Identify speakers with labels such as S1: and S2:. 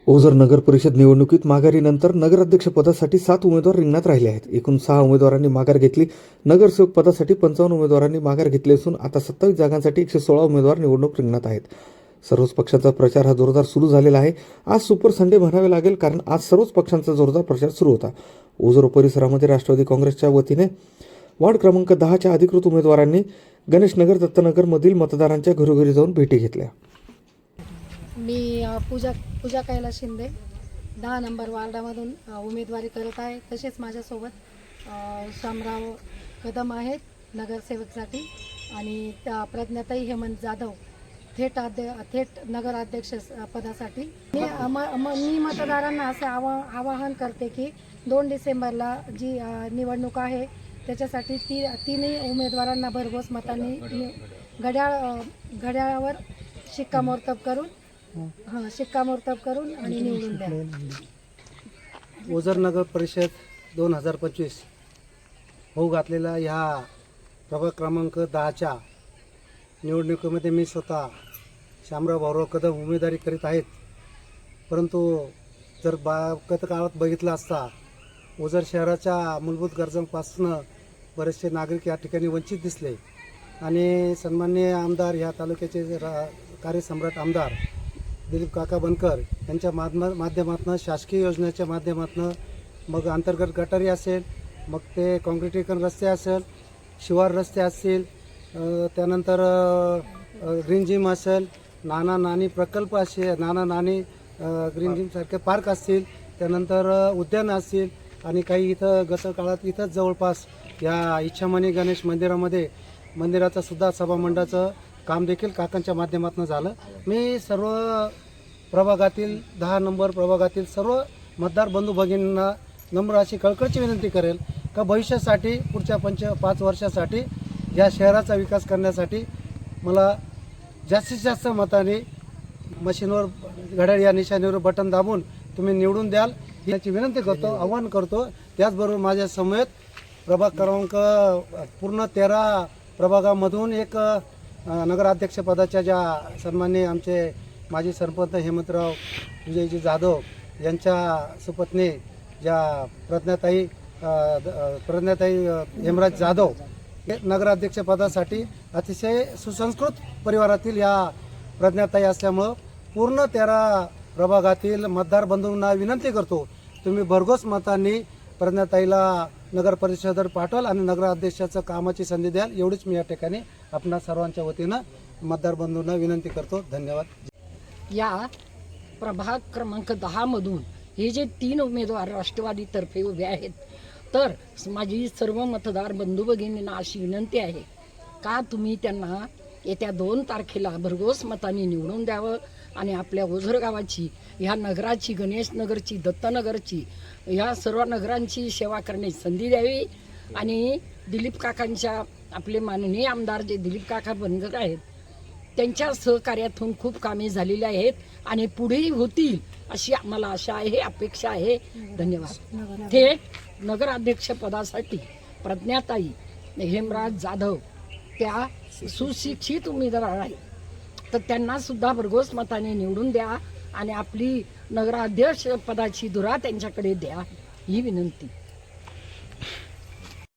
S1: ओझर नगर परिषद निवडणुकीत माघारीनंतर नगराध्यक्षपदासाठी 7 उमेदवार रिंगणात राहिले आहेत. एकूण 6 उमेदवारांनी माघार घेतली. नगरसेवक पदासाठी 55 उमेदवारांनी माघार घेतली असून आता 27 जागांसाठी 116 उमेदवार निवडणूक रिंगणात आहेत. सर्वच पक्षांचा प्रचार हा जोरदार सुरू झालेला आहे. आज सुपर संडे म्हणावे लागेल, कारण आज सर्वच पक्षांचा जोरदार प्रचार सुरू होता. ओझर परिसरामध्ये राष्ट्रवादी काँग्रेसच्या वतीने वार्ड क्रमांक 10च्या अधिकृत उमेदवारांनी गणेशनगर दत्तनगरमधील मतदारांच्या घरोघरी जाऊन भेटी घेतल्या.
S2: मी पूजा कैलास शिंदे 10 नंबर वार्डामधून उमेदवारी करत आहे. तसेच माझ्यासोबत शामराव कदम आहेत नगरसेवकसाठी आणि प्रज्ञाताई हेमंत जाधव थेट नगराध्यक्ष पदासाठी. मी मतदारांना असे आवाहन करते की 2 डिसेंबरला जी निवडणूक आहे त्याच्यासाठी तिन्ही उमेदवारांना भरघोस मतांनी घड्याळावर शिक्कामोर्तब करून आणि निवडून द्या.
S3: ओझर नगर परिषद 2025 होऊ घातलेला ह्या प्रभाग क्रमांक 10च्या निवडणुकीमध्ये मी स्वतः शामराव भाऊराव कदम उमेदवारी करीत आहेत. परंतु जर गत काळात बघितलं असता ओझर शहराच्या मूलभूत गरजांपासून बरेचसे नागरिक या ठिकाणी वंचित दिसले आणि सन्माननीय आमदार ह्या तालुक्याचे कार्यसम्राट आमदार दिलीप काका बनकर यांच्या माध्यमातून शासकीय योजनेच्या माध्यमातून मग अंतर्गत गटारी असेल, मग ते काँक्रिटीकरण रस्ते असेल, शिवार रस्ते असतील, त्यानंतर ग्रीन जिम असेल, नाना नानी प्रकल्प असेल, नाना नानी ग्रीन जिमसारखे पार्क असतील, त्यानंतर उद्यान असतील आणि काही इथं गत काळात इथंच जवळपास या इच्छामणी गणेश मंदिराचं सुद्धा सभामंडळाचं काम देखील काकांच्या माध्यमातून झालं. मी सर्व प्रभागातील 10 नंबर प्रभागातील सर्व मतदार बंधू भगिनींना नम्र अशी कळकळीची विनंती करेल का भविष्यासाठी पुढच्या 5 वर्षासाठी या शहराचा विकास करण्यासाठी मला जास्तीत जास्त मताने मशीनवर घड्याळ या निशाणीवर बटन दाबून तुम्ही निवडून द्याल याची विनंती करतो, आवाहन करतो. त्याचबरोबर माझ्या समेत प्रभाग क्रमांक पूर्ण 13 प्रभागामधून एक नगराध्यक्षपदाच्या ज्या सन्माननीय आमचे माजी सरपंच हेमंतराव विजयजी जाधव यांच्या सुपत्नी ज्या प्रज्ञाताई हेमराज जाधव नगराध्यक्षपदासाठी अतिशय सुसंस्कृत परिवारातील या प्रज्ञाताई असल्यामुळं पूर्ण 13 प्रभागातील मतदार बंधूंना विनंती करतो, तुम्ही भरघोस मतांनी प्रज्ञाताईला नगर परिषदेवर पाठवाल आणि नगराध्यक्षाचं कामाची संधी द्याल, एवढीच मी या ठिकाणी आपणा सर्वांच्या वतीनं मतदार बंधूंना विनंती करतो. धन्यवाद.
S4: या प्रभाग क्रमांक 10 मधून हे जे 3 उमेदवार राष्ट्रवादीतर्फे उभे आहेत, तर माझी सर्व मतदार बंधू भगिनींना अशी विनंती आहे का तुम्ही त्यांना येत्या 2 तारखेला भरघोस मतांनी निवडून द्यावं आणि आपल्या ओझर गावाची, ह्या नगराची, गणेशनगरची, दत्तनगरची, ह्या सर्व नगरांची सेवा करण्याची संधी द्यावी. आणि दिलीप काकांच्या आपले माननीय आमदार जे दिलीप काका बनकर आहेत त्यांच्या सहकार्यातून खूप कामे झालेली आहेत आणि पुढेही होतील अशी आम्हाला आशा आहे, अपेक्षा आहे. धन्यवाद. थेट नगराध्यक्षपदासाठी प्रज्ञाताई हेमराज जाधव त्या सुशिक्षित उमेदवार आहेत, तर त्यांना सुद्धा भरघोस मताने निवडून द्या आणि आपली नगराध्यक्ष पदाची धुरा त्यांच्याकडे द्या ही विनंती.